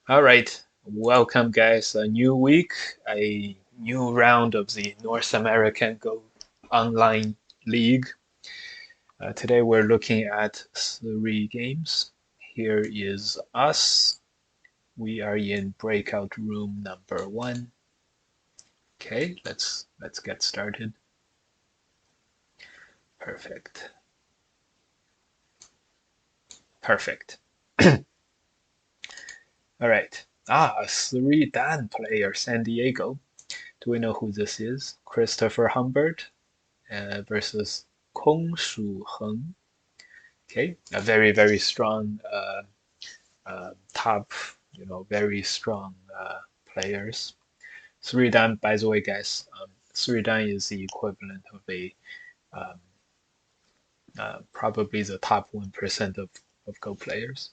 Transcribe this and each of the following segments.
All right, welcome, guys. A new week, a new round of the North American Go Online League. Today we're looking at three games. Here is us. We are in breakout room number one. Okay, let's get started. Perfect. Perfect. All right. A three Dan player, San Diego. Do we know who this is? Christopher Humbert versus Kong Shu Heng. Okay, a very strong top, very strong players. Three Dan, by the way, guys, three Dan is the equivalent of a um, probably the top 1% of Go players,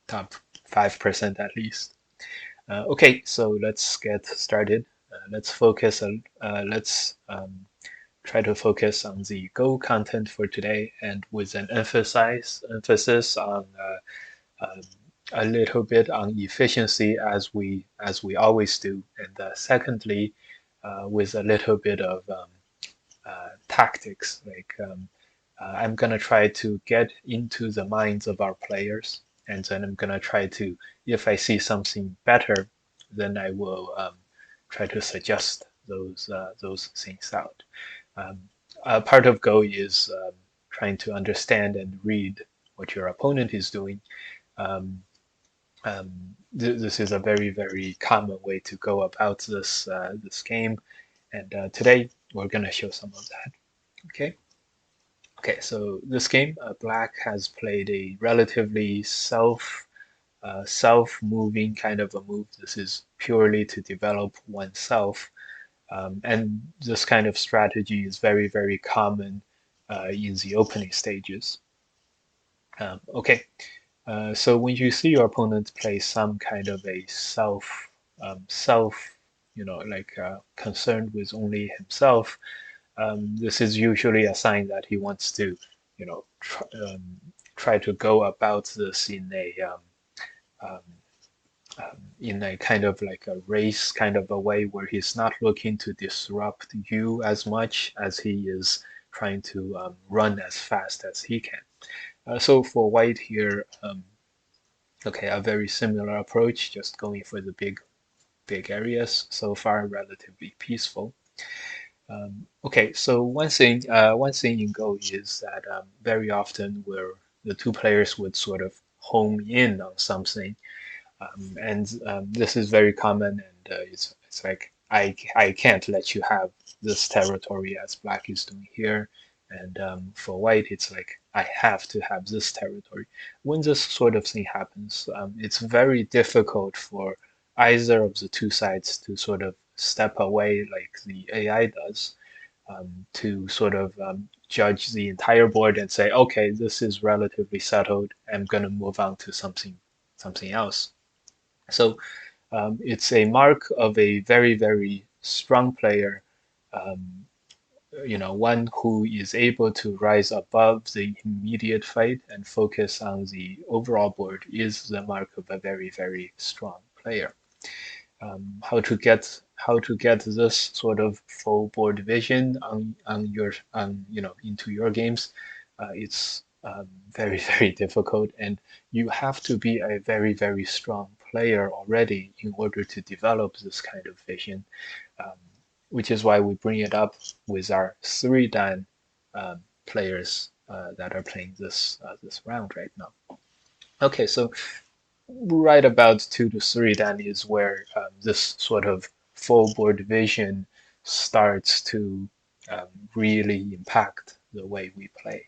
top 5% at least. Okay, so let's get started. Let's focus on try to focus on the Go content for today, and with an emphasis on um, a little bit on efficiency as we always do, and secondly, with a little bit of tactics. I'm gonna try to get into the minds of our players, and then I'm gonna try to, if I see something better, then I will try to suggest those things out. Um, Part of Go is trying to understand and read what your opponent is doing. Um, this is a very common way to go about this game, and today we're gonna show some of that. Okay. Okay, so this game, Black has played a relatively self-moving kind of a move. This is purely to develop oneself, and this kind of strategy is very common in the opening stages. Okay, so when you see your opponent play some kind of a self, concerned with only himself, this is usually a sign that he wants to, try to go about this um, in a kind of like a race kind of a way where he's not looking to disrupt you as much as he is trying to run as fast as he can. So for White here, okay, a very similar approach, just going for the big areas. So far, relatively peaceful. Okay, so one thing in Go is that very often where the two players would sort of home in on something, and this is very common, and it's like I can't let you have this territory as Black is doing here, and for White it's like I have to have this territory. When this sort of thing happens, it's very difficult for either of the two sides to sort of step away like the AI does, to sort of judge the entire board and say, okay, this is relatively settled. I'm going to move on to something else. So it's a mark of a very strong player. Um, one who is able to rise above the immediate fight and focus on the overall board is the mark of a very strong player. How to get this sort of full board vision into your games, it's very difficult, and you have to be a very strong player already in order to develop this kind of vision, um, which is why we bring it up with our three Dan players that are playing this round right now. Okay, so right about 2 to 3 then is where this sort of full board vision starts to really impact the way we play.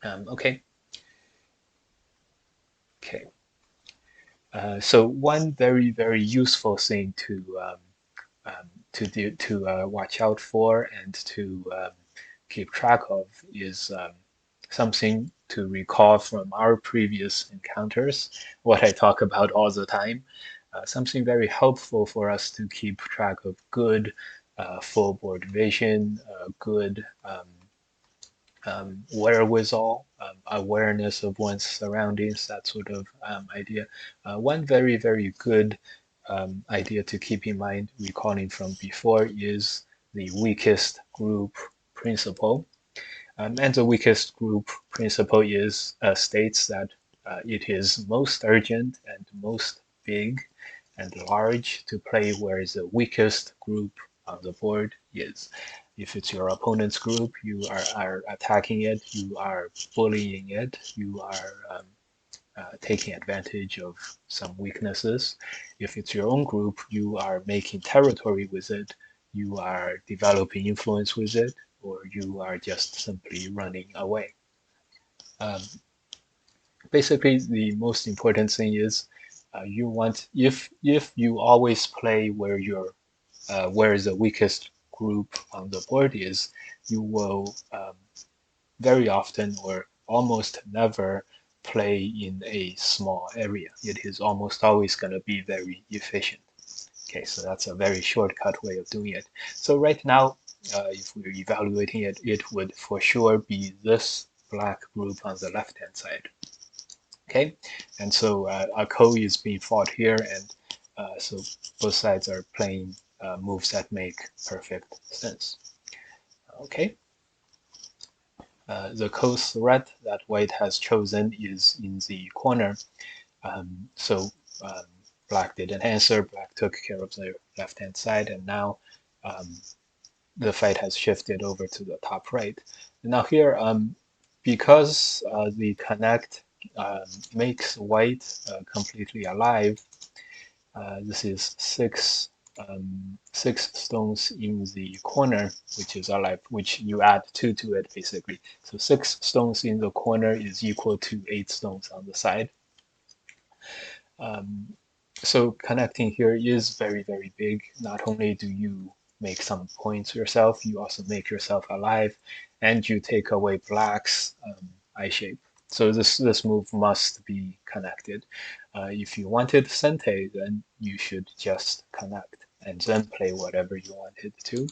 Okay, okay. So one very useful thing to watch out for and to keep track of is something to recall from our previous encounters, what I talk about all the time. Something very helpful for us to keep track of good full board vision, good wherewithal, awareness of one's surroundings, that sort of idea. One very, very good idea to keep in mind, recalling from before, is the weakest group principle. And the weakest group principle is states that it is most urgent and most big and large to play where the weakest group on the board is. If it's your opponent's group, you are attacking it, you are bullying it, you are taking advantage of some weaknesses. If it's your own group, you are making territory with it, you are developing influence with it, or you are just simply running away. Um, Basically, the most important thing is you want, if you always play where your where the weakest group on the board is, you will very often or almost never play in a small area. It is almost always going to be very efficient. Okay, so that's a very shortcut way of doing it. So right now, if we're evaluating it, it would for sure be this black group on the left-hand side. Okay, and so a ko is being fought here, and so both sides are playing moves that make perfect sense. Okay, the ko threat that white has chosen is in the corner. So black didn't answer, black took care of the left-hand side, and now the fight has shifted over to the top right. Now here, because the connect makes white completely alive, this is six stones in the corner, which is alive, which you add two to it basically. So 6 stones in the corner is equal to 8 stones on the side. So connecting here is very, very big. Not only do you make some points yourself, you also make yourself alive, and you take away black's eye shape. So this move must be connected. If you wanted Sente, then you should just connect and then play whatever you wanted to.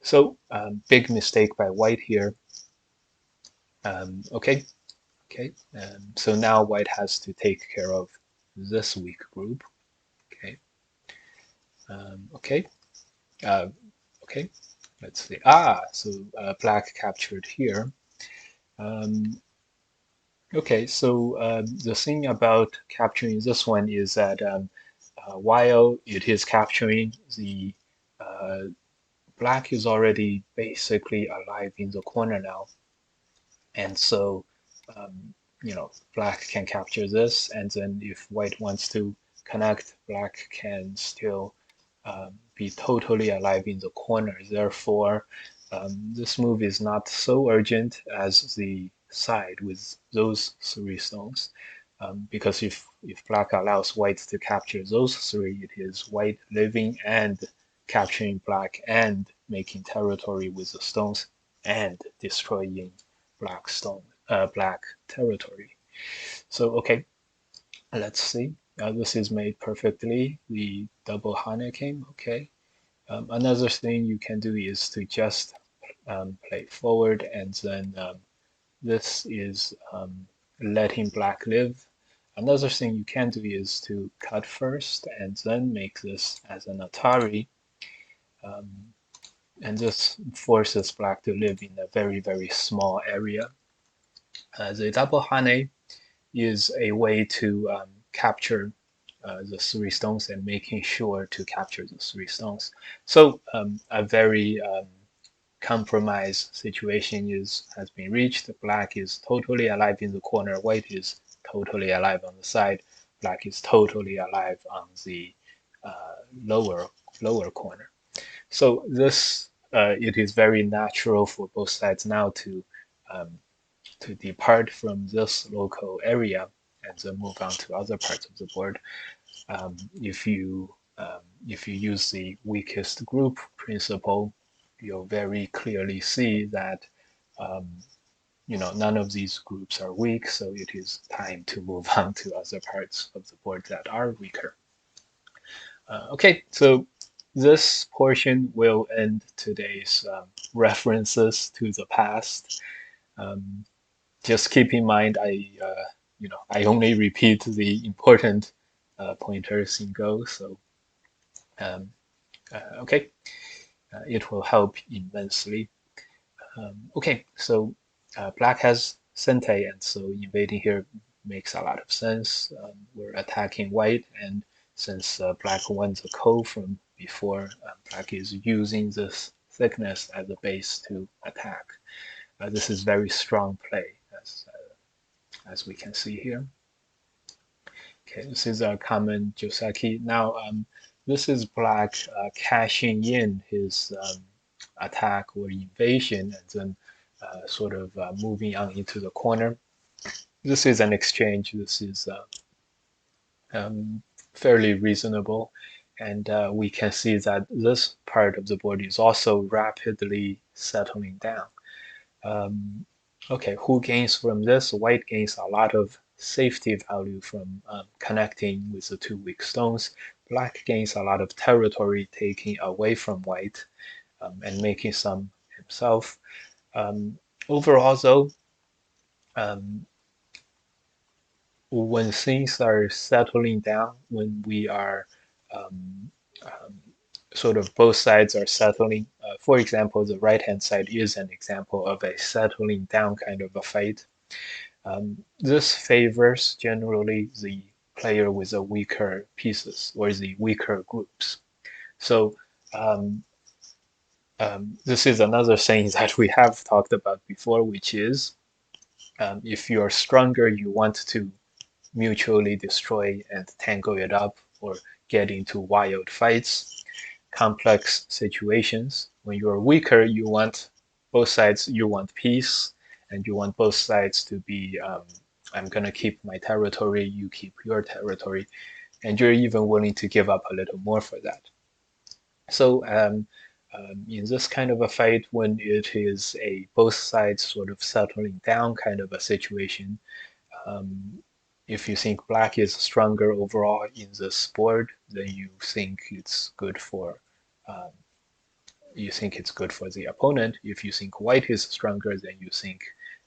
So big mistake by white here. Okay, okay. So now white has to take care of this weak group. Okay. Okay. Uh, okay. Let's see. So black captured here. Um, okay. So the thing about capturing this one is that while it is capturing, the uh, black is already basically alive in the corner now, and so black can capture this, and then if white wants to connect, black can still be totally alive in the corner. Therefore, this move is not so urgent as the side with those 3 stones. Because if black allows white to capture those 3, it is white living and capturing black and making territory with the stones and destroying black territory. So okay, let's see. This is made perfectly. The double hane came. Okay. Another thing you can do is to just play forward, and then this is letting black live. Another thing you can do is to cut first and then make this as an Atari. Um, and this forces black to live in a very, very small area. The double hane is a way to capture the 3 stones and making sure to capture the 3 stones. So a very compromise situation has been reached. Black is totally alive in the corner. White is totally alive on the side. Black is totally alive on the lower corner. So this it is very natural for both sides now um, to depart from this local area and then move on to other parts of the board. Um, if you if you use the weakest group principle, you'll very clearly see that um, none of these groups are weak, so it is time to move on to other parts of the board that are weaker. Okay, so this portion will end today's references to the past. Just keep in mind, I only repeat the important pointers in Go. So um, okay, it will help immensely. Okay, so black has Sente, and so invading here makes a lot of sense. We're attacking white, and since black won the ko from before, black is using this thickness as a base to attack. This is very strong play, as we can see here. Okay, this is a common Joseki. Now, this is black cashing in his attack or invasion and then sort of moving on into the corner. This is an exchange. This is um, fairly reasonable. And we can see that this part of the board is also rapidly settling down. Um, okay, who gains from this? White gains a lot of safety value from connecting with the two weak stones. Black gains a lot of territory taking away from white and making some himself. Um, Overall, though, um, when things are settling down, when we are um, um, sort of both sides are settling. For example, the right-hand side is an example of a settling down kind of a fight. This favors generally the player with the weaker pieces or the weaker groups. So um, this is another saying that we have talked about before, which is if you're stronger, you want to mutually destroy and tangle it up or get into wild fights, complex situations. When you're weaker, you want both sides, you want peace, and you want both sides to be, I'm going to keep my territory, you keep your territory, and you're even willing to give up a little more for that. So in this kind of a fight, when it is a both sides sort of settling down kind of a situation, um, if you think black is stronger overall in this board, then um, you think it's good for the opponent. If you think white is stronger, then you think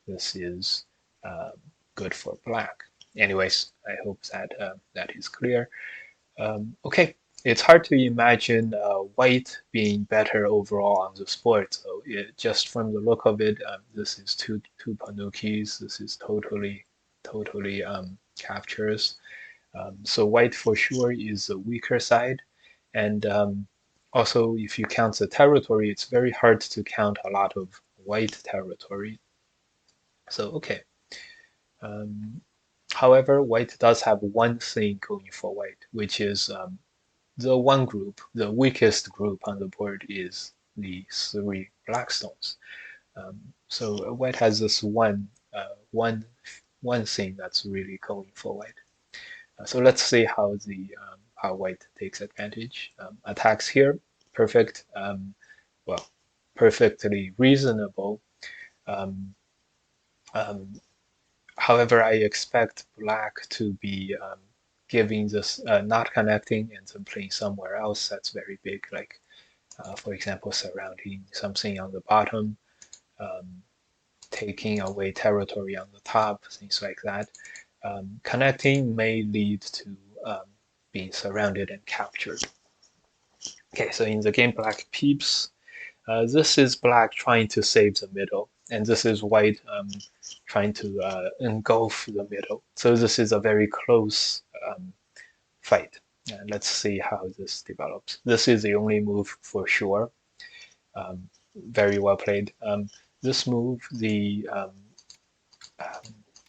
this is um, good for black. Anyways, I hope that that is clear. Okay, it's hard to imagine white being better overall on the sport. So just from the look of it, this is two Panukis. This is totally captures. So white for sure is the weaker side, and also if you count the territory, it's very hard to count a lot of white territory. So okay. Um, However, white does have one thing going for white, which is the one group, the weakest group on the board is the three black stones. So white has this one thing that's really going for white. So let's see how white takes advantage. Attacks here, perfect. Well, perfectly reasonable. Um, um, However, I expect black to be giving this not connecting and then playing somewhere else that's very big, like for example, surrounding something on the bottom, um, taking away territory on the top, things like that. Connecting may lead to um, being surrounded and captured. Okay, so in the game, black peeps. This is black trying to save the middle, and this is white trying to engulf the middle. So this is a very close fight. Let's see how this develops. This is the only move for sure. Very well played. This move, um,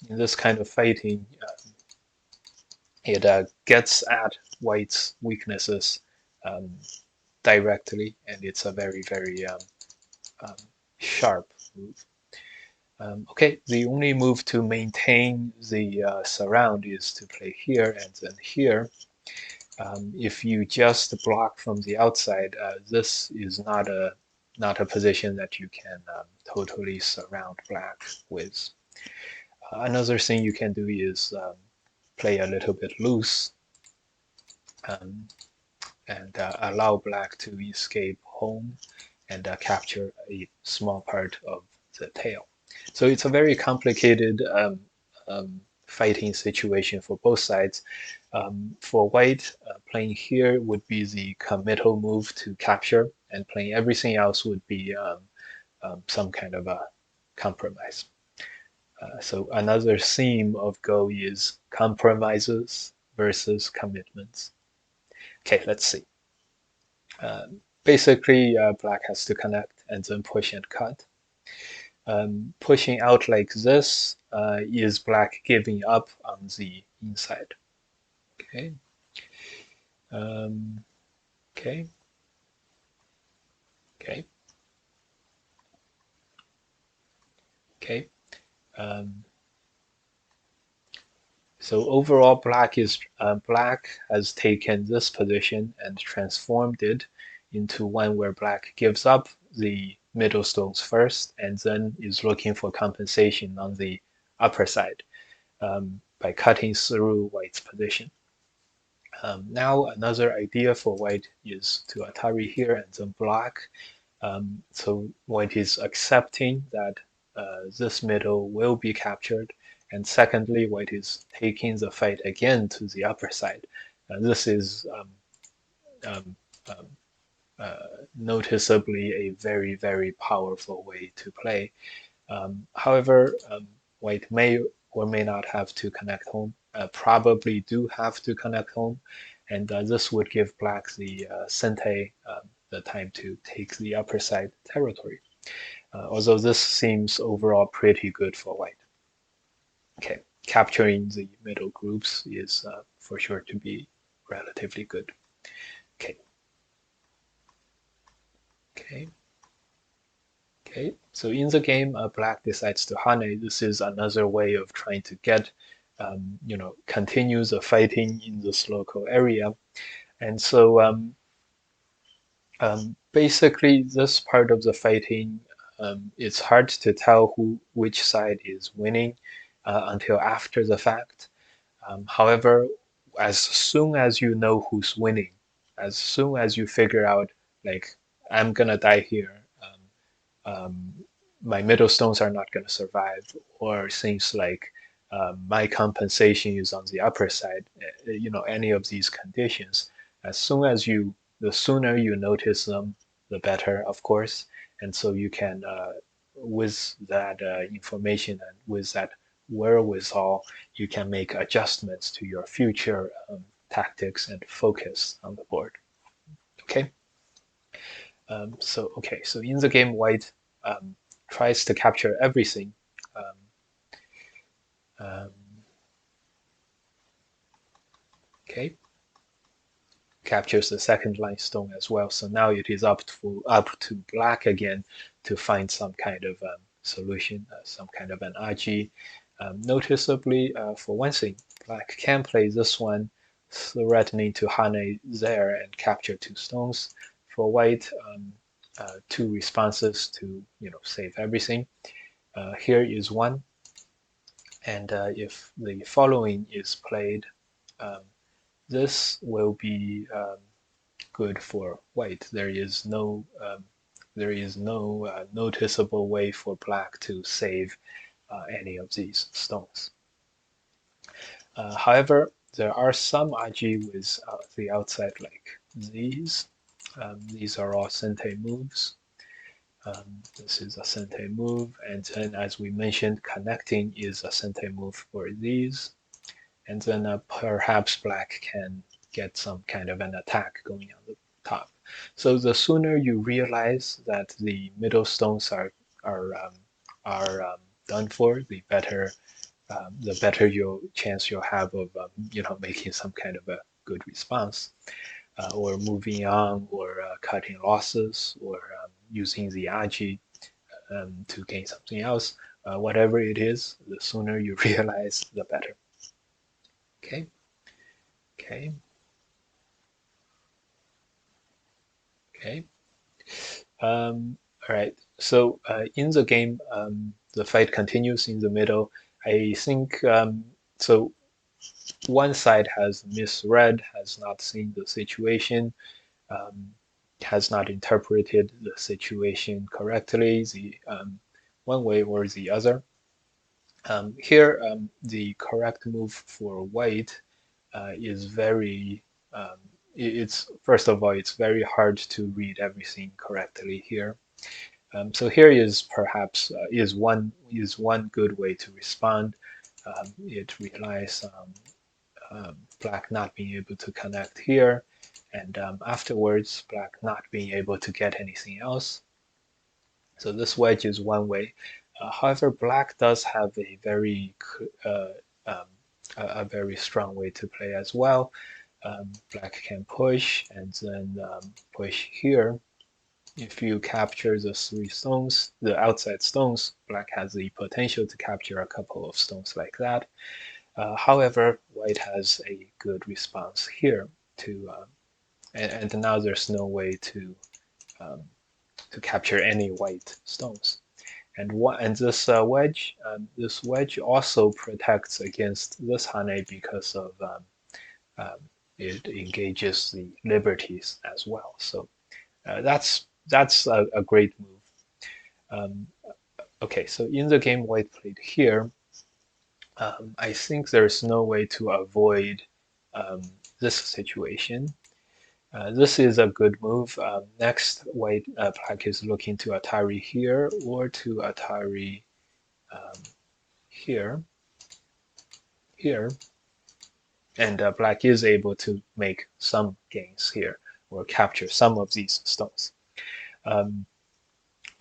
in this kind of fighting, it gets at white's weaknesses um, directly, and it's a very um, sharp move. Okay, the only move to maintain the surround is to play here and then here. If you just block from the outside, this is not a position that you can totally surround black with. Another thing you can do is play a little bit loose um, and allow black to escape home and capture a small part of the tail. So it's a very complicated fighting situation for both sides. For white, playing here would be the committal move to capture, and playing everything else would be some kind of a compromise. So another theme of Go is compromises versus commitments. Okay, let's see. Basically, black has to connect and then push and cut. Pushing out like this is black giving up on the inside. Okay. Um, okay. Okay. Okay. Um, so overall, black has taken this position and transformed it into one where black gives up the middle stones first and then is looking for compensation on the upper side by cutting through white's position. Now another idea for white is to Atari here and then block. So white is accepting that this middle will be captured. And secondly, white is taking the fight again to the upper side. This is um, um, noticeably a very, very powerful way to play. However, white may or may not have to connect home, probably do have to connect home, and this would give black the Sente the time to take the upper side territory. Although this seems overall pretty good for white. Okay, capturing the middle groups is for sure to be relatively good. Okay, okay. Okay, so in the game, black decides to Hane. This is another way of trying to get, continue the fighting in this local area. And so basically, this part of the fighting, it's hard to tell which side is winning until after the fact. However, as soon as you know who's winning, as soon as you figure out, like, I'm gonna die here, um, my middle stones are not going to survive, or things like my compensation is on the upper side, any of these conditions. As soon as the sooner you notice them, the better, of course. And so you can, with that information and with that wherewithal, you can make adjustments to your future tactics and focus on the board. Okay. So in the game, white um, tries to capture everything. Um, um, okay, captures the second line stone as well. So now it is up to black again to find some kind of solution, some kind of an RG. Noticeably, for one thing, black can play this one, threatening to Hane there and capture two stones. For white, two responses to save everything. Here is one, and if the following is played, um, this will be good for white. There is no noticeable way for black to save any of these stones. However, there are some RG with the outside like these. These are all Sente moves. This is a Sente move, and then as we mentioned, connecting is a Sente move for these. And then perhaps black can get some kind of an attack going on the top. So the sooner you realize that the middle stones are done for, the better your chance you'll have of making some kind of a good response, or moving on, or cutting losses, or using the agi to gain something else. Whatever it is, the sooner you realize, the better. Okay. Okay. Okay. All right. So in the game, the fight continues in the middle. I think so. One side has misread, has not seen the situation, has not interpreted the situation correctly. one way or the other. Here, the correct move for white is very, it's first of all, it's very hard to read everything correctly here. So here is perhaps is one good way to respond. It relies on black not being able to connect here, and afterwards black not being able to get anything else. So this wedge is one way. However, black does have uh, um, a very strong way to play as well. Black can push and then push here. If you capture the three stones, the outside stones, black has the potential to capture a couple of stones like that. However, white has a good response here to, and now there's no way um, to capture any white stones. And this wedge also protects against this hane because of um, it engages the liberties as well. So that's a great move. Um, okay, so in the game white played here, I think there's no way to avoid um, this situation. This is a good move. Next, black is looking to Atari here or to Atari um, here, here, and black is able to make some gains here or capture some of these stones. Um,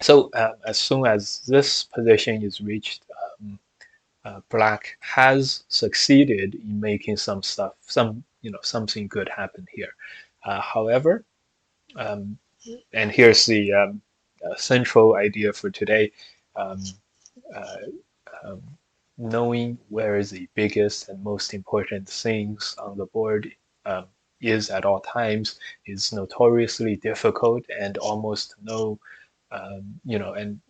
so as soon as this position is reached, black has succeeded in making something good happen here. However, um, and here's the central idea for today. Um, uh, um, Knowing where the biggest and most important things on the board um, is at all times is notoriously difficult, and almost no, and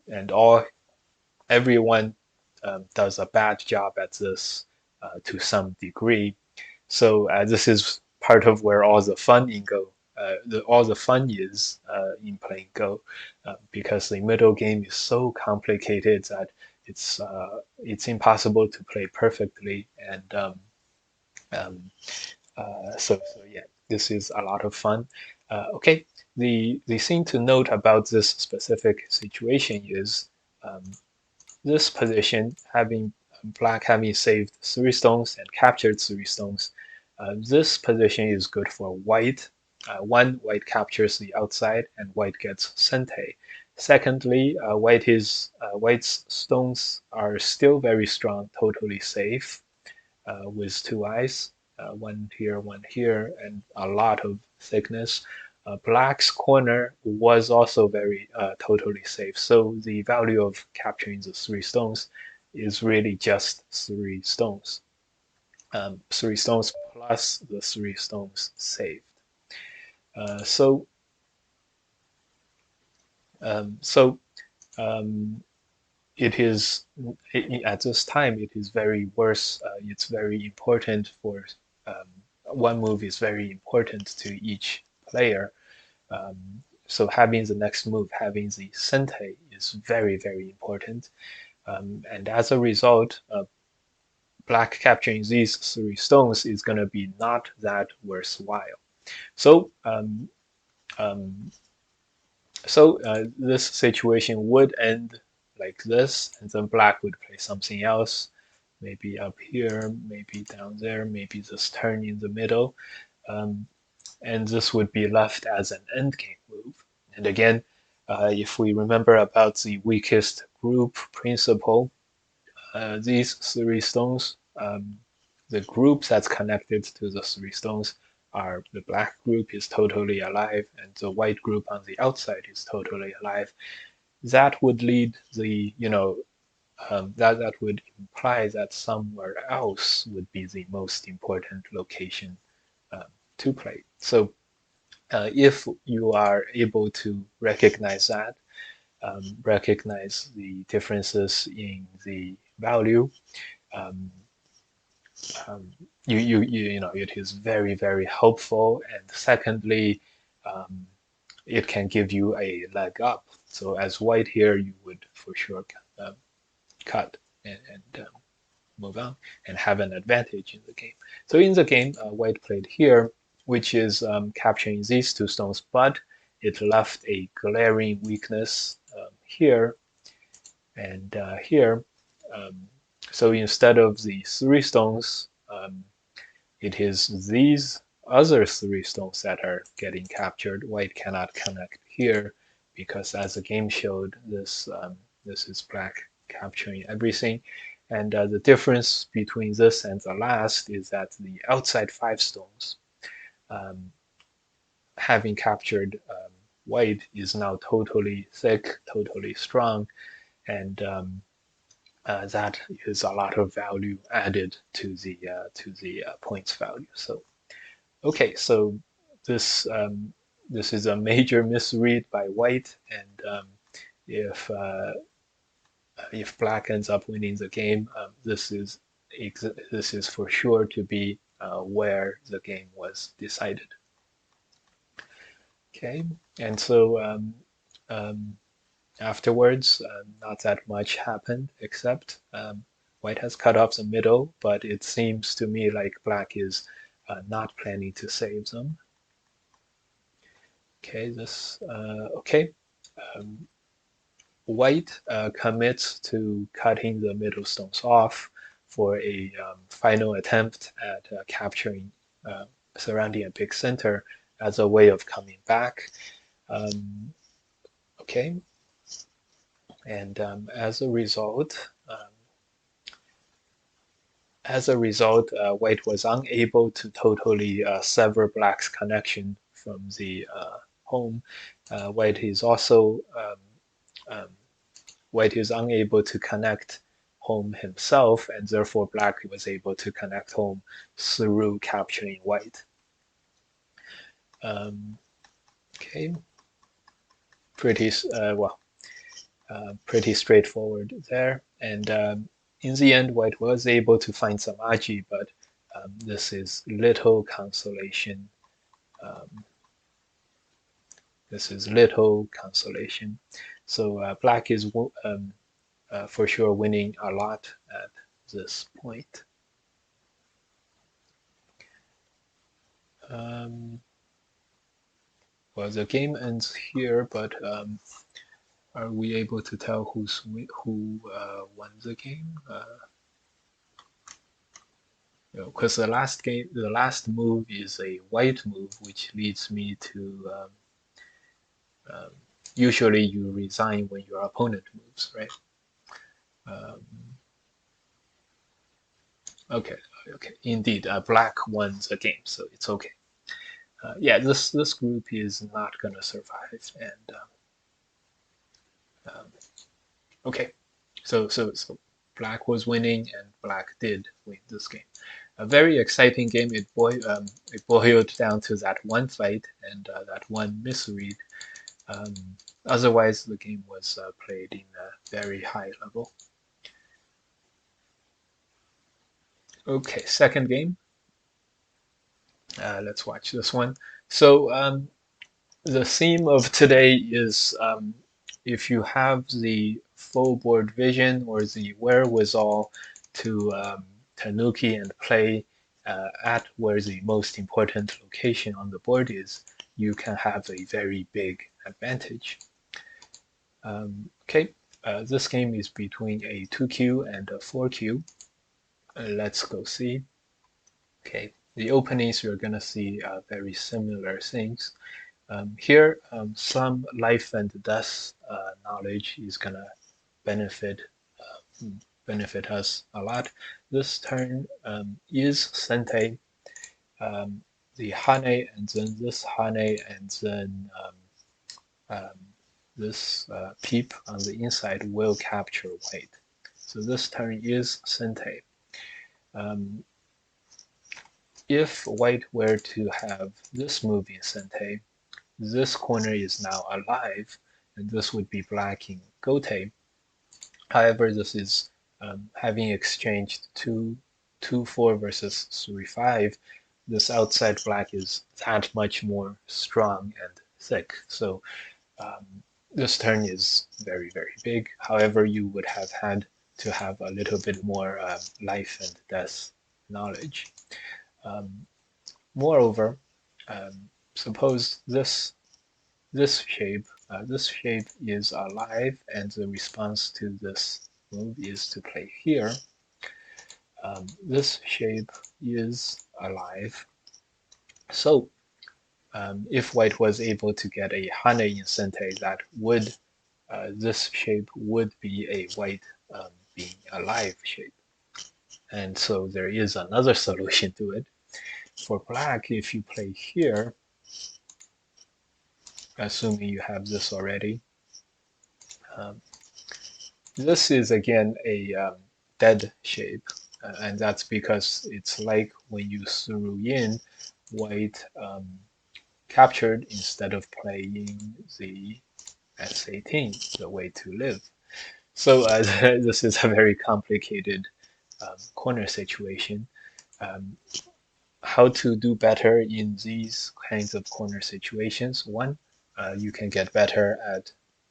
everyone does a bad job at this to some degree. So this is part of where all the fun in Go, all the fun is in playing Go, because the middle game is so complicated that it's impossible to play perfectly, and um, so yeah, this is a lot of fun. Okay, the thing to note about this specific situation is um, this position, having black having saved three stones and captured three stones, this position is good for white. One, white captures the outside and white gets sente. Secondly, white's stones are still very strong, totally safe, with two eyes, one here, and a lot of thickness. Black's corner was also very totally safe. So the value of capturing the three stones is really just three stones. Three stones plus the three stones saved. So um, so um, it is at this time it is very worse. It's very important for um, one move is very important to each player. Um, so having the next move, having the sente, is very important. And as a result, black capturing these three stones is going to be not that worthwhile. So um, this situation would end like this, and then black would play something else, maybe up here, maybe down there, maybe just turn in the middle, um, and this would be left as an endgame move. And again, if we remember about the weakest group principle, these three stones, the group that's connected to the three stones are the black group is totally alive and the white group on the outside is totally alive. That would lead that would imply that somewhere else would be the most important location to play. So if you are able to recognize that, recognize the differences in the value, um, um, it is very helpful. And secondly, um, it can give you a leg up. So as white here, you would for sure cut and move on and have an advantage in the game. So in the game, white played here, which is capturing these two stones, but it left a glaring weakness here and here. Um, so instead of the three stones, it is these other three stones that are getting captured. White cannot connect here because, as the game showed, this is black capturing everything. And the difference between this and the last is that the outside five stones, um, having captured white, is now totally thick, totally strong, and that is a lot of value added to the points value. So okay, so this this is a major misread by white, and if if black ends up winning the game, this is for sure to be where the game was decided. Okay, and so afterwards, not that much happened except white has cut off the middle, but it seems to me like black is not planning to save them. Okay, this okay. Um, White commits to cutting the middle stones off for a final attempt at capturing surrounding a big center as a way of coming back. Um, okay, and as a result, White was unable to totally sever Black's connection from the home. White is also um, White is unable to connect home himself, and therefore Black was able to connect home through capturing White. Okay, pretty well, pretty straightforward there. And in the end, White was able to find some aji, but this is little consolation. Um, this is little consolation. So Black is for sure winning a lot at this point. Well, the game ends here, but are we able to tell who won the game? Because the last game, the last move is a white move, which leads me to um, usually you resign when your opponent moves, right? Um, okay, okay, indeed, black won the game, so it's okay. Yeah, this group is not gonna survive, and um, okay, so black was winning, and black did win this game. A very exciting game. It boiled down to that one fight and that one misread. Um, Otherwise, the game was played in a very high level. Okay, second game. Let's watch this one. So the theme of today is if you have the full board vision or the wherewithal to tanuki and play at where the most important location on the board is, you can have a very big advantage. Okay, this game is between a 2Q and a 4Q. Let's go see. Okay, the openings you're gonna see very similar things. Here, some life and death knowledge is gonna benefit benefit us a lot. This turn is Sente, the Hane, and then this Hane, and then um, this peep on the inside will capture white. So this turn is Sente. Um, if white were to have this move in Sente, this corner is now alive, and this would be black in Gote. However, this is having exchanged 2-4 versus 3-5. This outside black is that much more strong and thick. So this turn is very, very big. However, you would have had to have a little bit more life and death knowledge. Um, Moreover, suppose this shape is alive, and the response to this move is to play here. This shape is alive, so if white was able to get a Hane in center, that would this shape would be a white being alive shape. And so there is another solution to it. For black, if you play here, assuming you have this already, um, this is again a dead shape, and that's because it's like when you threw in white captured instead of playing the S18, the way to live. So this is a very complicated corner situation. Um, how to do better in these kinds of corner situations? One, you can get better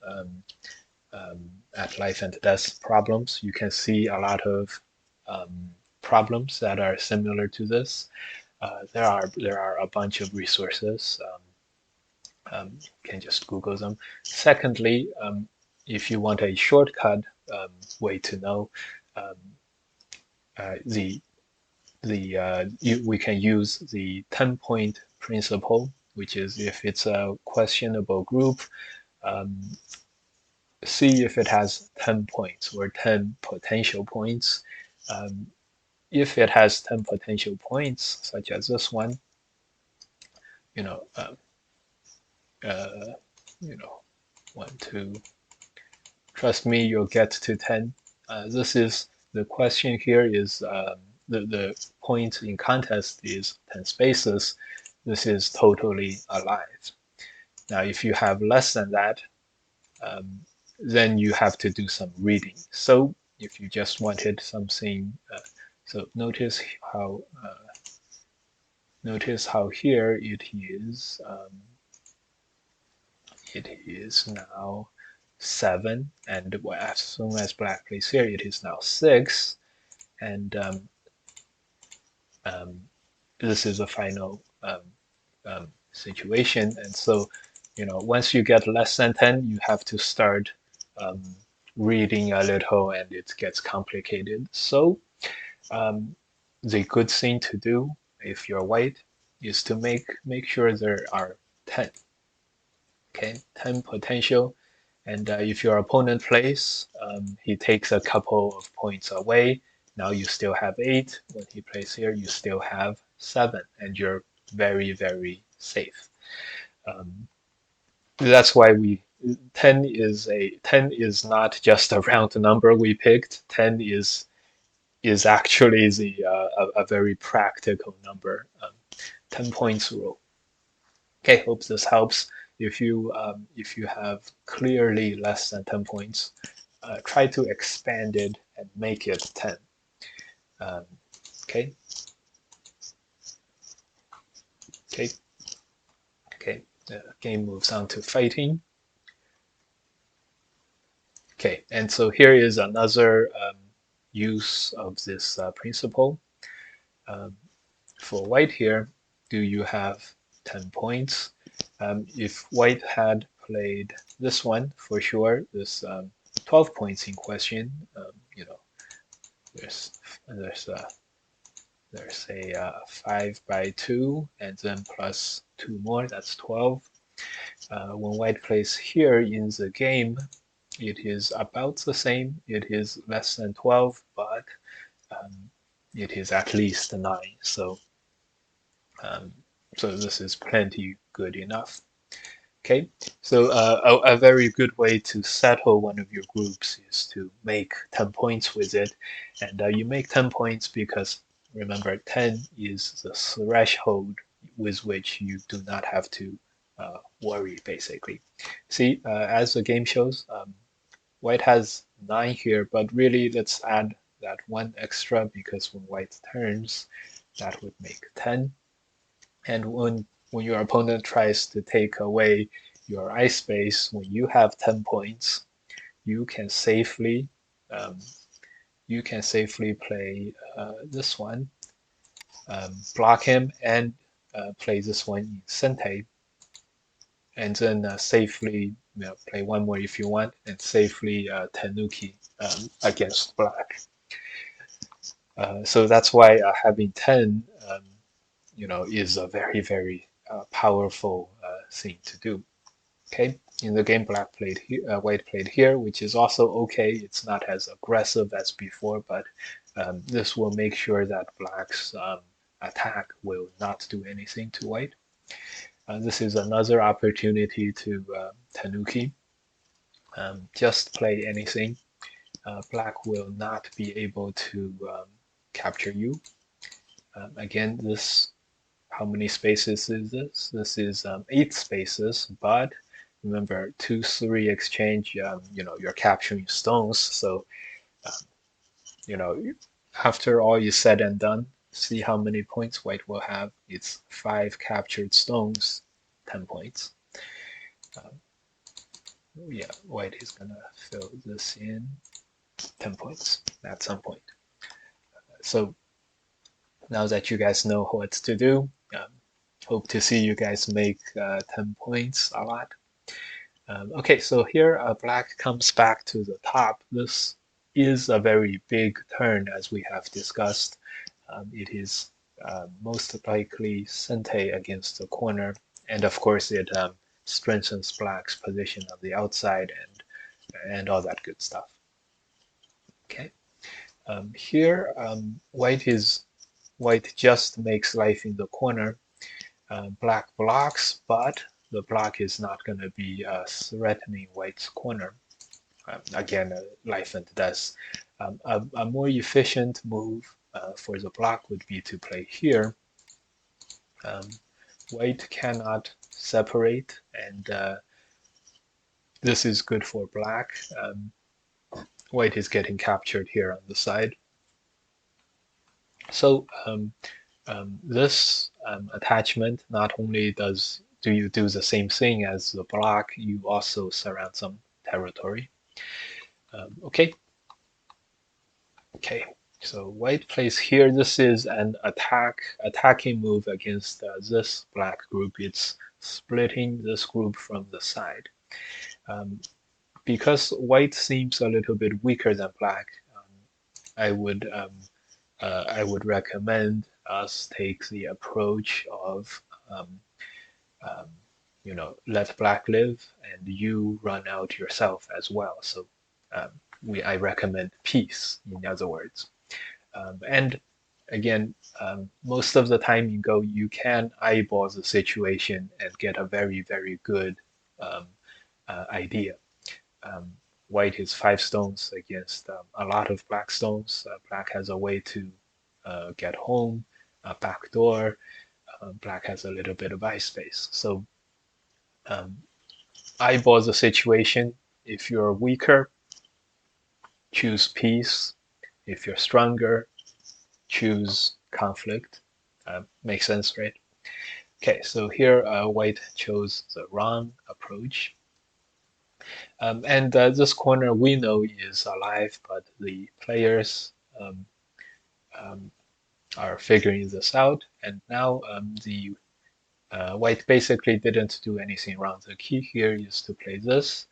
um, at life and death problems. You can see a lot of problems that are similar to this. There are a bunch of resources. You can just Google them. Secondly, if you want a shortcut way to know, um, the we can use the 10-point principle, which is if it's a questionable group, um, see if it has 10 points or 10 potential points. Um, if it has 10 potential points, such as this one, you know, uh, you know, 1, 2, trust me, you'll get to 10. This is the question here is the point in contest is 10 spaces. This is totally alive. Now, if you have less than that, um, then you have to do some reading. So if you just wanted something, so notice how here it is now 7, and as soon as black plays here, it is now 6, and um, this is a final situation. And so, once you get less than 10, you have to start um, reading a little, and it gets complicated. So, um, the good thing to do if you're white is to make sure there are 10. Okay, 10 potential. And if your opponent plays, he takes a couple of points away. Now you still have 8. When he plays here, you still have 7, and you're very, very safe. Um, that's why 10 is not just a round number we picked. 10 is actually a very practical number. 10 points rule. Okay, hope this helps. If you have clearly less than 10 points, try to expand it and make it 10. Um, okay. Okay. Okay. The game moves on to fighting. Okay, and so here is another use of this principle. Um, for white here, do you have 10 points? If white had played this one, for sure, this 12 points in question, there's there's a 5 by 2, and then plus 2 more, that's 12. When white plays here in the game, it is about the same. It is less than 12, but it is at least 9. Um, so this is plenty good enough. Okay, so a very good way to settle one of your groups is to make 10 points with it. And you make 10 points because, remember, 10 is the threshold with which you do not have to worry, basically. See, as the game shows, white has 9 here, but really let's add that 1 extra because when white turns, that would make 10. And when your opponent tries to take away your ice space, when you have 10 points, you can safely you can safely play this one, block him, and play this one in Sente, and then safely play one more if you want, and safely Tanuki against black. So that's why having 10, is a very, very powerful thing to do. Okay, in the game, white played here, which is also okay. It's not as aggressive as before, but this will make sure that black's attack will not do anything to white. This is another opportunity to Tanuki. Just play anything. Black will not be able to capture you. Again, how many spaces is this? This is 8 spaces, but remember 2-3 exchange, you're capturing stones. So, um, you know, after all is said and done, see how many points white will have. It's 5 captured stones, 10 points. Yeah, white is gonna fill this in, 10 points at some point. So now that you guys know what to do, hope to see you guys make 10 points a lot. Okay, so here black comes back to the top. This is a very big turn, as we have discussed. It is most likely Sente against the corner, and of course it strengthens black's position on the outside and all that good stuff. Okay, here white just makes life in the corner. Black blocks, but the block is not going to be threatening white's corner. Again, life and death. A more efficient move for the block would be to play here. White cannot separate, and this is good for black. White is getting captured here on the side. So this attachment, not only do you do the same thing as the block, you also surround some territory. Okay. Okay, so white plays here. This is an attacking move against this black group. It's splitting this group from the side. Because white seems a little bit weaker than black, I would recommend us take the approach of let black live and you run out yourself as well. So I recommend peace, in other words. And again, most of the time in Go, you can eyeball the situation and get a very, very good idea. White is 5 stones against a lot of black stones. Black has a way to get home, a back door. Black has a little bit of ice space. So eyeball the situation. If you're weaker, choose peace. If you're stronger, choose conflict. Makes sense, right? Okay, so here white chose the wrong approach. And this corner we know is alive, but the players are figuring this out. And now the white basically didn't do anything wrong. The key here is to play this.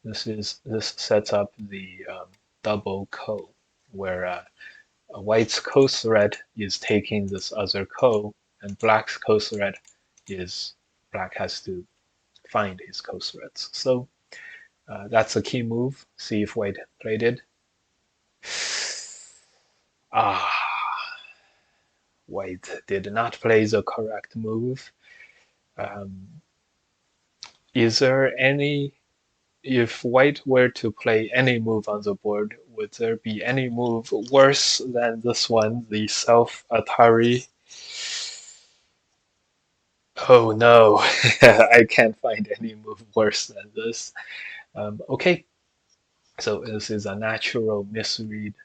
This sets up the double ko, where white's ko threat is taking this other ko, and black's ko threat is black has to find his ko threats. So that's a key move. See if white played it. Ah, white did not play the correct move. Is there any, if white were to play any move on the board, would there be any move worse than this one, the self-Atari? Oh no, I can't find any move worse than this. Okay, so this is a natural misread.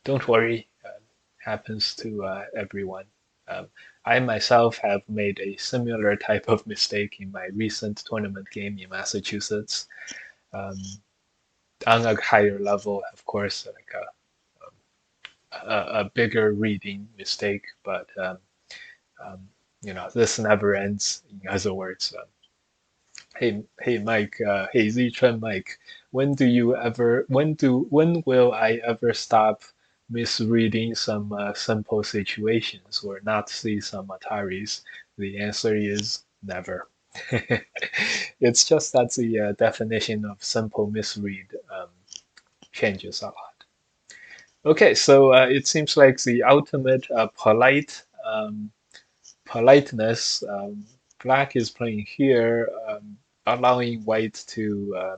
Don't worry, happens to everyone. I myself have made a similar type of mistake in my recent tournament game in Massachusetts. Um, on a higher level, of course, like a bigger reading mistake, but um, this never ends. In other words, hey, Mike, hey, Zichuan Mike, when will I ever stop misreading some simple situations or not see some Ataris? The answer is never. It's just that the definition of simple misread changes a lot. Okay, so it seems like the ultimate politeness. Black is playing here, allowing white to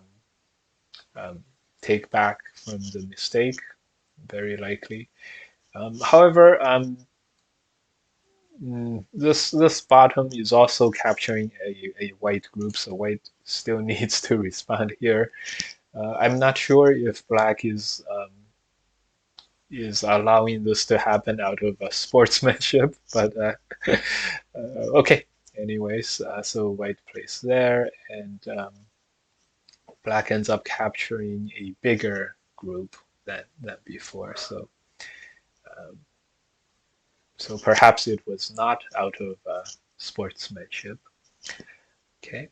um, take back from the mistake, very likely. However, this bottom is also capturing a white group, so white still needs to respond here. I'm not sure if black is allowing this to happen out of sportsmanship, but okay. Anyways, so white plays there, and black ends up capturing a bigger group than before. Um, so perhaps it was not out of sportsmanship. Okay.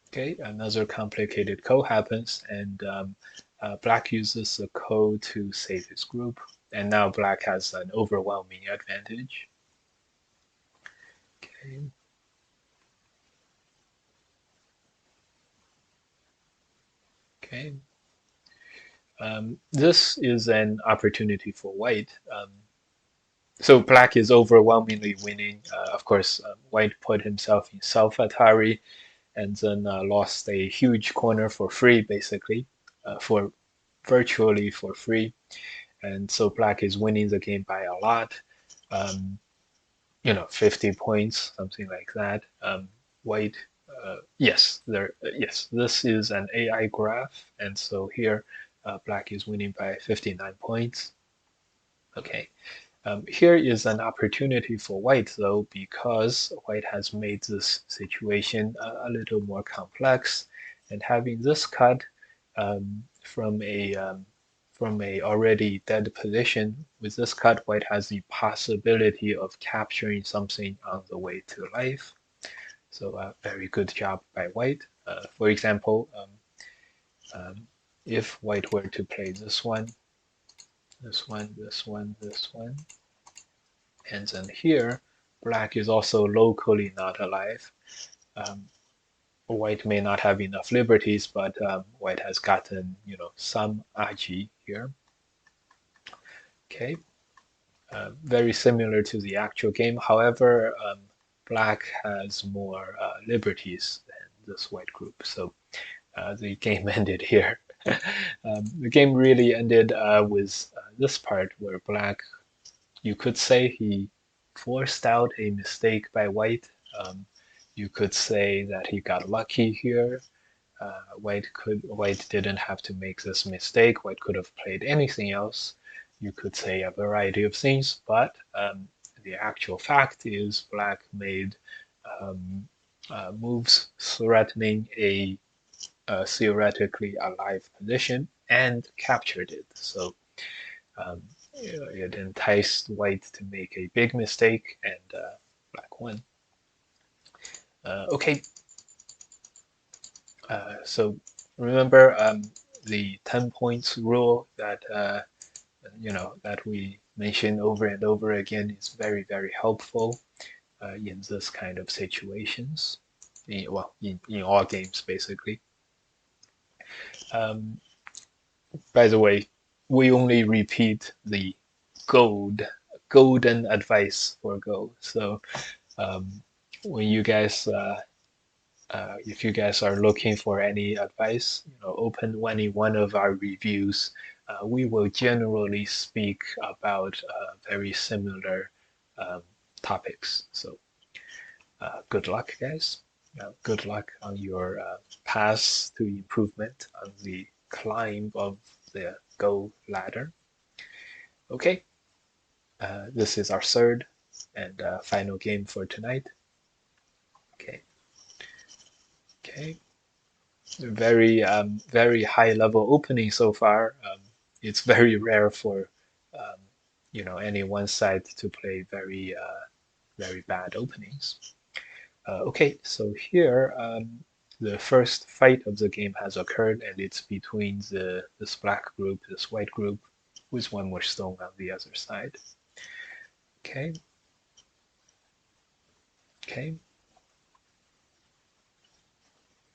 Okay, another complicated code happens, and black uses the code to save his group, and now black has an overwhelming advantage. Okay. Okay. This is an opportunity for white. So black is overwhelmingly winning. Of course, white put himself in self-Atari and then lost a huge corner for free, basically, for virtually for free. And so black is winning the game by a lot. Um, 50 points, something like that. White, yes, this is an AI graph, and so here, black is winning by 59 points. Okay, here is an opportunity for white, though, because white has made this situation a little more complex, and having this cut from a already dead position, with this cut, white has the possibility of capturing something on the way to life. So very good job by white. For example, if white were to play this one, this one, this one, this one, and then here, black is also locally not alive. Um, White may not have enough liberties, but white has gotten, some Aji here. Okay, very similar to the actual game. However, black has more liberties than this white group, so the game ended here. The game really ended with this part where black, you could say he forced out a mistake by white. Um, you could say that he got lucky here. White didn't have to make this mistake. White could have played anything else. You could say a variety of things, but the actual fact is black made um, moves threatening a theoretically alive position and captured it. So um, it enticed white to make a big mistake, and black won. Okay, so remember the 10 points rule that that we mention over and over again is very, very helpful in this kind of situations. In all games, basically. Um, by the way, we only repeat the gold, golden advice for Go. So um, when you guys if you guys are looking for any advice, open any one of our reviews. We will generally speak about very similar um, topics. So good luck, guys. Good luck on your path to improvement on the climb of the Go ladder. Okay, this is our third and final game for tonight. Okay, okay. very high level opening so far. It's very rare for um, any one side to play very bad openings. Okay, so here the first fight of the game has occurred, and it's between this black group, this white group, with one more stone on the other side. Okay, okay,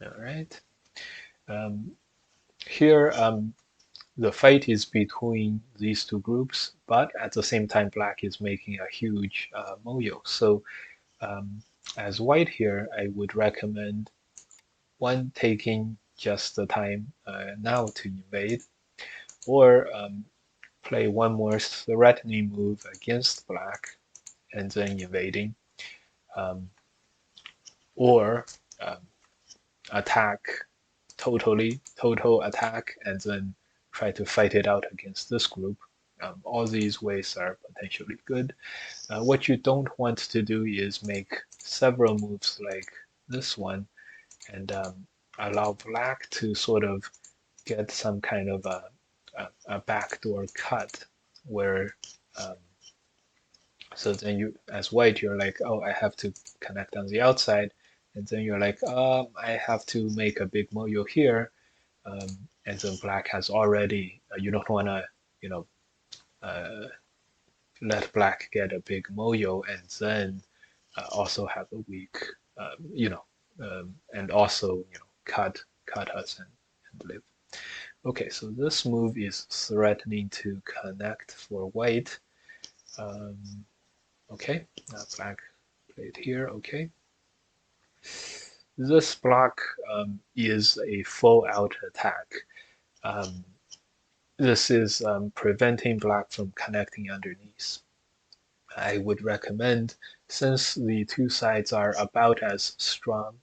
all right. Um, Here, the fight is between these two groups, but at the same time, black is making a huge moyo. So, um, as white here, I would recommend one taking just the time now to invade, or play one more threatening move against black and then invading, um, or um, attack total attack, and then try to fight it out against this group. All these ways are potentially good. What you don't want to do is make several moves like this one and allow black to sort of get some kind of a backdoor cut where um, so then you, as white, you're like, oh, I have to connect on the outside, and then you're like, I have to make a big moyo here, um, and then black has already. You don't want to, you know, uh, let black get a big moyo and then also have a weak, and also cut us and live. Okay, so this move is threatening to connect for white. Um, okay, now black played here. Okay, this block is a full out attack. Um, this is preventing black from connecting underneath. I would recommend, since the two sides are about as strong,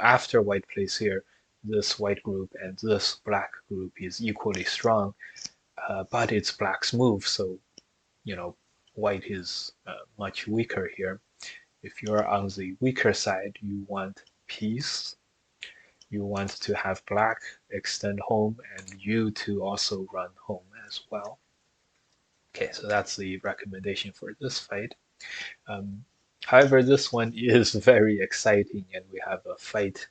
after white plays here, this white group and this black group is equally strong, but it's black's move, so you know, white is much weaker here. If you're on the weaker side, you want peace. You want to have black extend home and you to also run home as well. Okay, so that's the recommendation for this fight. Um, However, this one is very exciting and we have a fight,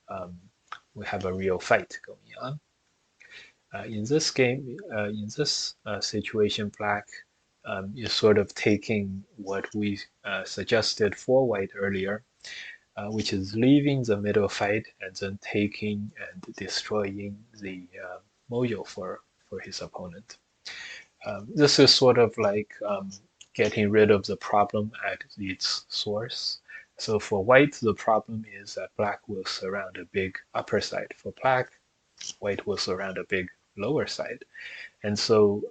um, we have a real fight going on. In this game, in this situation, black is sort of taking what we suggested for white earlier, which is leaving the middle fight and then taking and destroying the moyo for his opponent. This is sort of like getting rid of the problem at its source. So for white, the problem is that black will surround a big upper side. For black, white will surround a big lower side. And so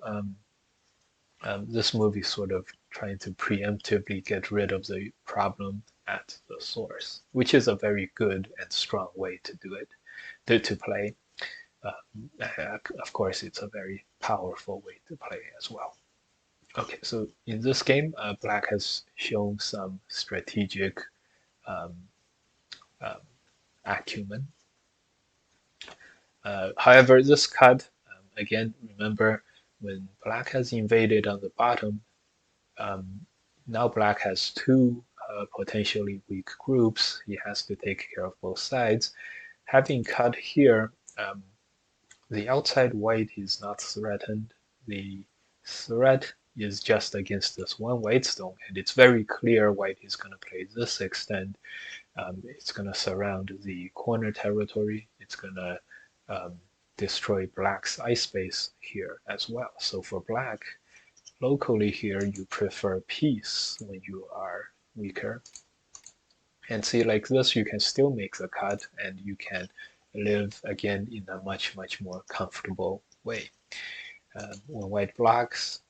this movie is sort of trying to preemptively get rid of the problem at the source, which is a very good and strong way to do it, to play. Of course, it's a very powerful way to play as well. Okay, so in this game, black has shown some strategic um, um, acumen. However, this cut, again, remember when black has invaded on the bottom, um, now black has two potentially weak groups. He has to take care of both sides. Having cut here, the outside white is not threatened. The threat is just against this one white stone, and it's very clear white is going to play this extend. It's going to surround the corner territory. It's going to destroy black's eye space here as well. So for black, locally here, you prefer peace when you are weaker. And see, like this, you can still make the cut and you can live again in a much more comfortable way. When white blocks,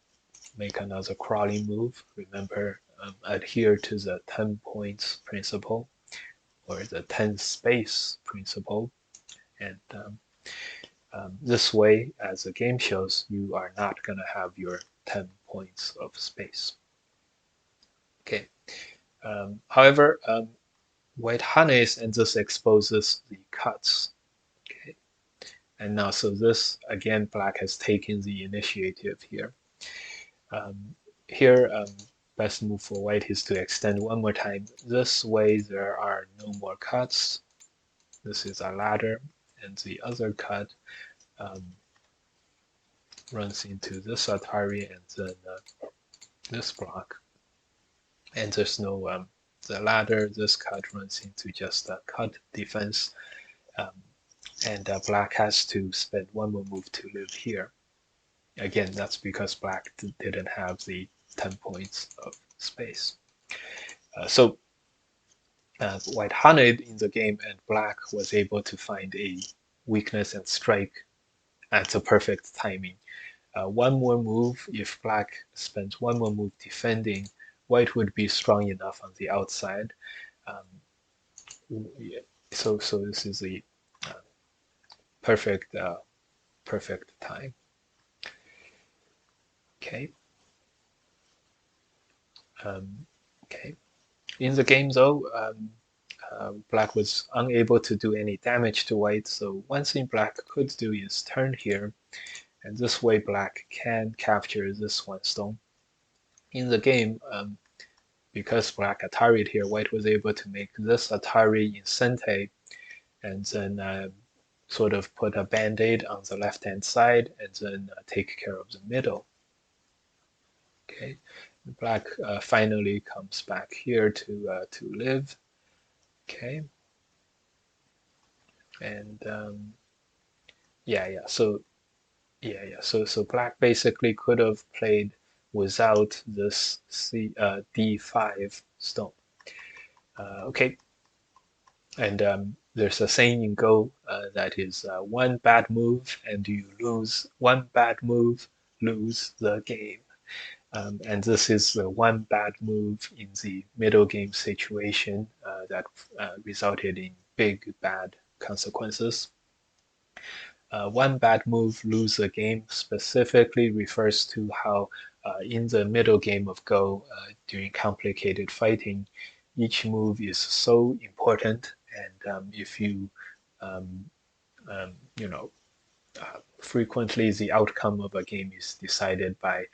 make another crawling move. Remember, adhere to the 10 points principle or the 10 space principle. And this way, as the game shows, you are not going to have your 10 points of space. Okay. However, white harness and this exposes the cuts. And now, so this, again, black has taken the initiative here. Um, here, best move for white is to extend one more time. This way, there are no more cuts. This is a ladder, and the other cut um, runs into this Atari and then this block. And there's no the ladder. This cut runs into just a cut defense, um, and black has to spend one more move to live here. Again, that's because black didn't have the 10 points of space. So white hunted in the game, and black was able to find a weakness and strike at the perfect timing. One more move, if black spends one more move defending, white would be strong enough on the outside. Yeah, so this is a uh, perfect perfect time. Okay. Okay. In the game though, black was unable to do any damage to white, so one thing black could do is turn here, and this way black can capture this one stone. In the game, because black Atari'd here, white was able to make this Atari in Sente, and then sort of put a band-aid on the left-hand side, and then take care of the middle. Okay, black finally comes back here to live. Okay, and so black basically could have played without this D5 stone. Okay, and there's a saying in Go that is one bad move and you lose, one bad move, lose the game. And this is the one bad move in the middle game situation that resulted in big bad consequences. One bad move, lose a game specifically refers to how in the middle game of Go, during complicated fighting, each move is so important, and if you, um, you know, frequently the outcome of a game is decided by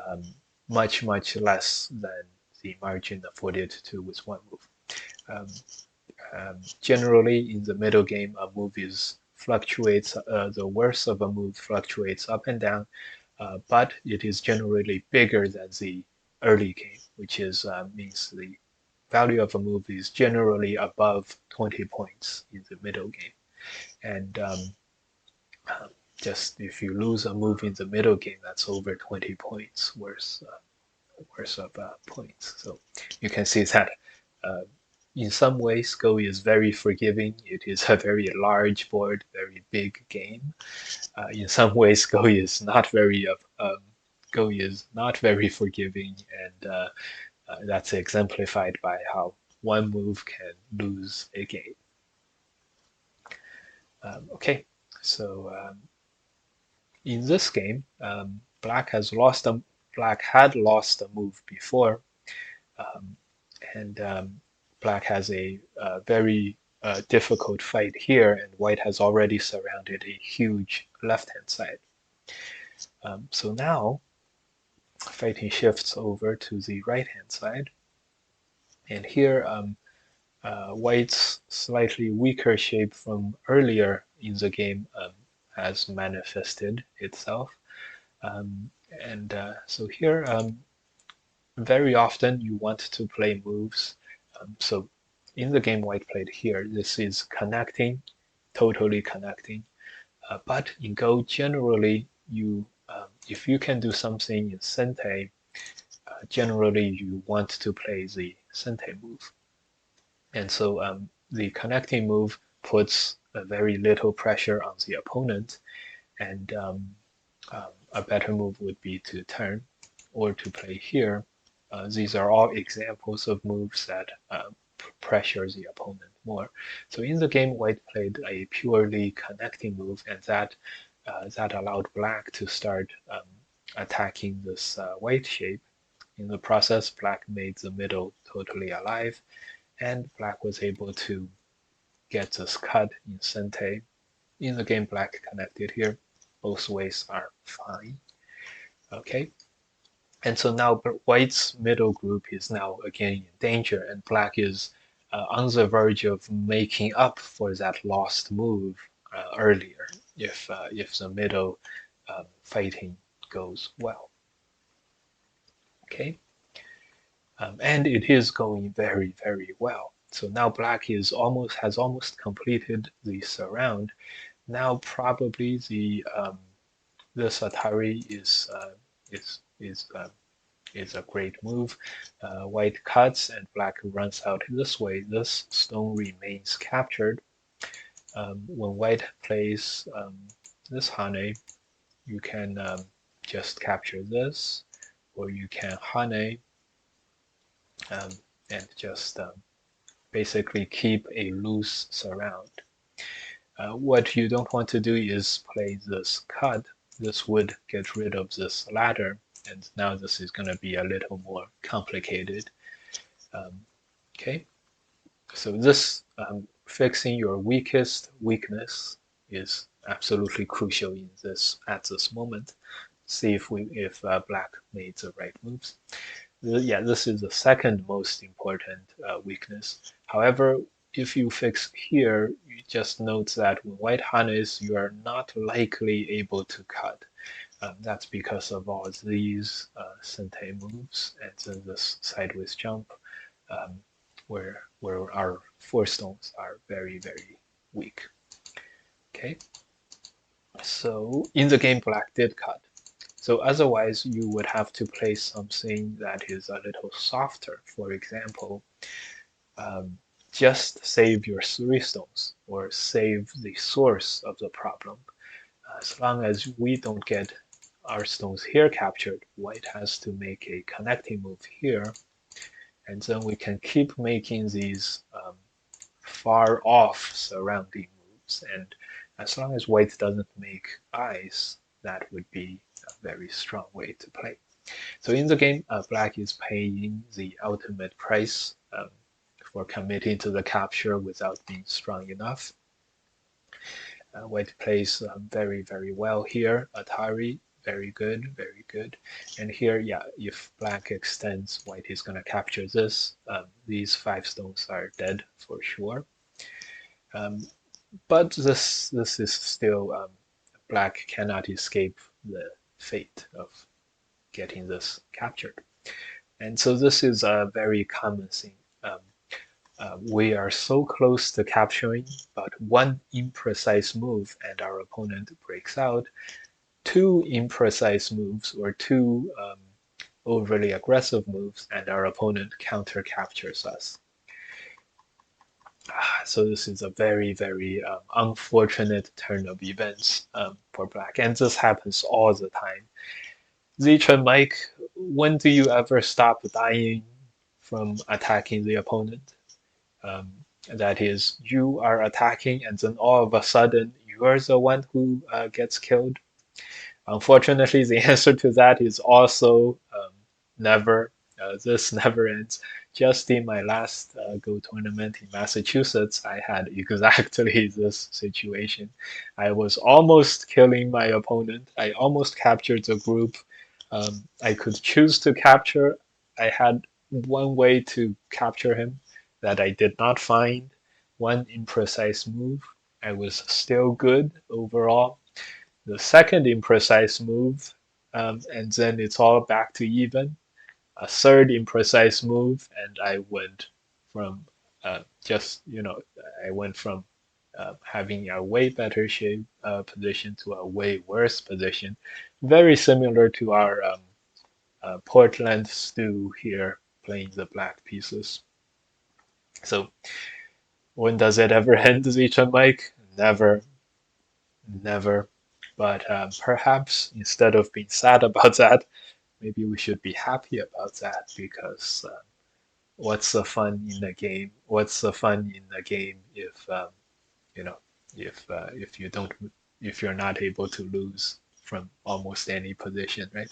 um, much less than the margin afforded to with one move. Um, Generally, in the middle game, a move is fluctuates. The worth of a move fluctuates up and down, but it is generally bigger than the early game, which is means the value of a move is generally above 20 points in the middle game. And just if you lose a move in the middle game, that's over 20 points worth of points. So you can see that uh, in some ways, Go is very forgiving. It is a very large board, very big game. In some ways, Go is not very forgiving, and that's exemplified by how one move can lose a game. Okay, so in this game, Black had lost a move before, um, and black has a very difficult fight here, and white has already surrounded a huge left-hand side. So now fighting shifts over to the right-hand side, and here white's slightly weaker shape from earlier in the game has manifested itself. And so here, very often you want to play moves. So in the game white played here, this is connecting, totally connecting. But in Go, generally, if you can do something in Sente, generally you want to play the Sente move. And so the connecting move puts very little pressure on the opponent, and a better move would be to turn or to play here. These are all examples of moves that pressure the opponent more. So in the game, white played a purely connecting move, and that allowed black to start attacking this white shape. In the process, black made the middle totally alive, and black was able to get this cut in Sente. in the game, black connected here. Both ways are fine. Okay. And so now white's middle group is now again in danger, and black is on the verge of making up for that lost move earlier if the middle fighting goes well. Okay, and it is going very, very well. So now black is has almost completed the surround. Now probably this Atari is is is a great move. White cuts and black runs out this way. This stone remains captured. When white plays this honey, you can just capture this, or you can honey um, and just basically keep a loose surround. What you don't want to do is play this cut. This would get rid of this ladder, and now this is going to be a little more complicated. Um, okay, so this fixing your weakest weakness is absolutely crucial in this at this moment. See if black made the right moves. Yeah, this is the second most important weakness. However, if you fix here, you just note that when white harness, you are not likely able to cut. That's because of all these Sente moves and then this sideways jump, um, where our four stones are very, very weak. Okay, so in the game, black did cut. So otherwise, you would have to play something that is a little softer. For example, um, just save your three stones or save the source of the problem. As long as we don't get our stones here captured, white has to make a connecting move here, and then we can keep making these far off surrounding moves. And as long as white doesn't make eyes, that would be a very strong way to play. So in the game, black is paying the ultimate price for committing to the capture without being strong enough. White plays very, very well here. Atari, very good, very good. And here, yeah, if black extends, white is going to capture this. These five stones are dead for sure. Um, but this is still black cannot escape the fate of getting this captured. And so this is a very common thing. We are so close to capturing, but one imprecise move and our opponent breaks out. Two imprecise moves or two overly aggressive moves and our opponent counter captures us. So this is a very, very unfortunate turn of events for black, and this happens all the time. Zichun Mike, when do you ever stop dying from attacking the opponent? Um, that is, you are attacking, and then all of a sudden you're the one who gets killed. Unfortunately, the answer to that is also never. This never ends. Just in my last Go tournament in Massachusetts, I had exactly this situation. I was almost killing my opponent. I almost captured the group. I could choose to capture. I had one way to capture him that I did not find. One imprecise move. I was still good overall. The second imprecise move, and then it's all back to even. A third imprecise move, and I went from I went from having a way better shape position to a way worse position. Very similar to our Portland stew here playing the black pieces. So when does it ever end, Zicha Mike? Never, never. But perhaps instead of being sad about that, maybe we should be happy about that because what's the fun in the game? What's the fun in the game if you know if you don't if you're not able to lose from almost any position, right?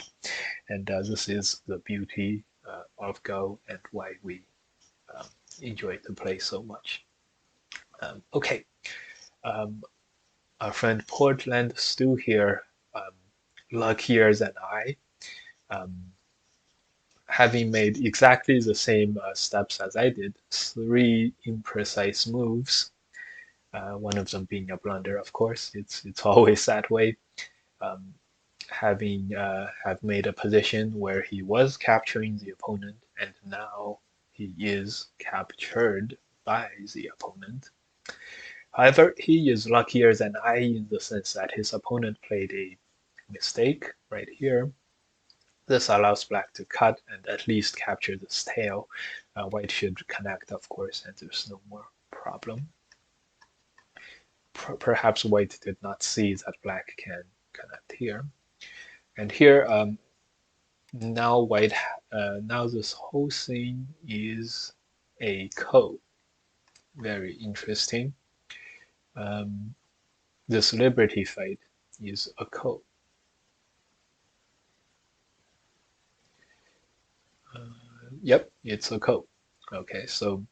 And this is the beauty of Go and why we um, enjoy to play so much. Okay. Um, our friend Portland Stu here, um, luckier than I, um, having made exactly the same steps as I did, three imprecise moves, one of them being a blunder, of course. It's always that way. Um, having have made a position where he was capturing the opponent, and now he is captured by the opponent. However, he is luckier than I in the sense that his opponent played a mistake right here. This allows black to cut and at least capture this tail. White should connect, of course, and there's no more problem. Perhaps white did not see that black can connect here. And here, now white, now this whole thing is a code. Very interesting. Um, this liberty fight is a code. Yep, it's a code. Okay, so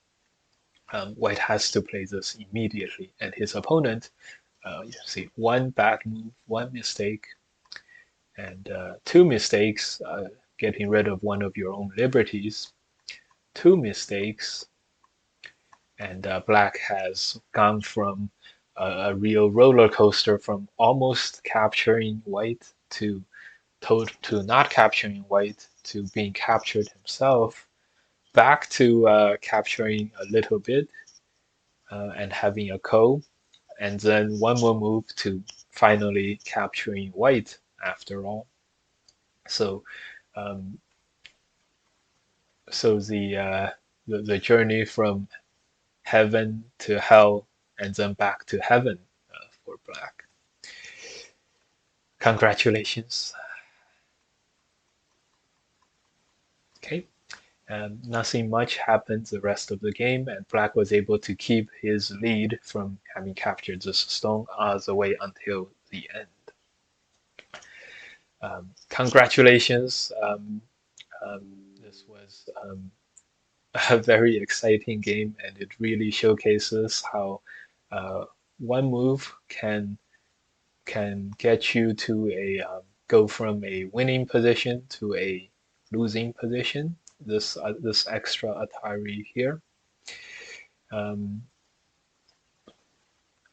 white has to play this immediately, and his opponent, you see, one bad move, one mistake, and two mistakes, getting rid of one of your own liberties, two mistakes, and black has gone from a real roller coaster from almost capturing white to not capturing white to being captured himself, back to capturing a little bit and having a ko, and then one more move to finally capturing white after all. So, um, so the journey from heaven to hell and then back to heaven for black. Congratulations. Okay. Nothing much happened the rest of the game, and black was able to keep his lead from having captured this stone all the way until the end. Congratulations. Um, this was a very exciting game, and it really showcases how one move can get you to a go from a winning position to a losing position. This extra Atari here, um,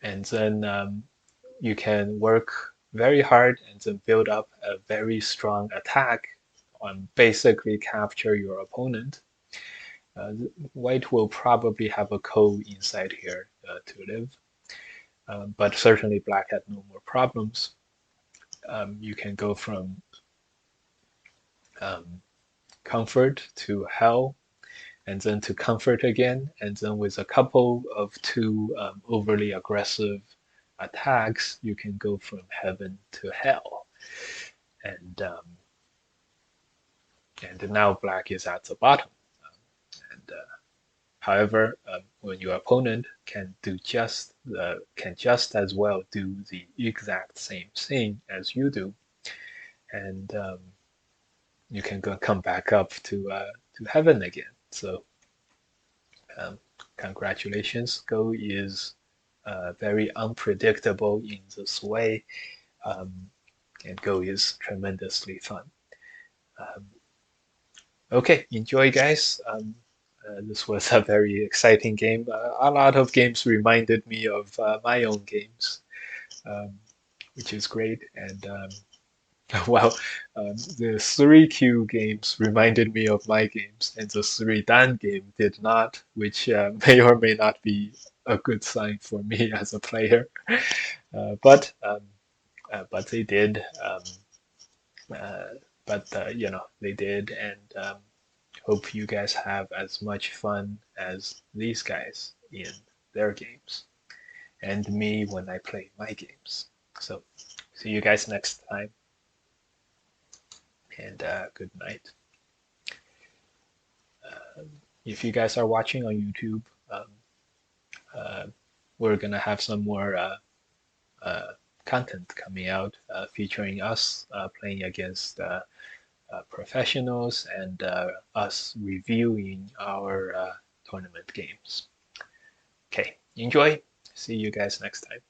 and then you can work very hard and then build up a very strong attack on basically capture your opponent. White will probably have a ko inside here to live, but certainly black had no more problems. You can go from um, comfort to hell, and then to comfort again, and then with a couple of two overly aggressive attacks, you can go from heaven to hell. And and now black is at the bottom. And however, when your opponent can just as well do the exact same thing as you do, and you can come back up to heaven again. So congratulations, Go is very unpredictable in this way, um, and Go is tremendously fun. Um, okay, enjoy, guys. This was a very exciting game. A lot of games reminded me of my own games, um, which is great. And well, the 3Q games reminded me of my games, and the 3 Dan game did not, which may or may not be a good sign for me as a player. But they did. You know, they did, and hope you guys have as much fun as these guys in their games, and me when I play my games. So, see you guys next time, and good night. If you guys are watching on YouTube, uh, we're gonna have some more uh, content coming out featuring us playing against professionals and us reviewing our tournament games. Okay, enjoy. See you guys next time.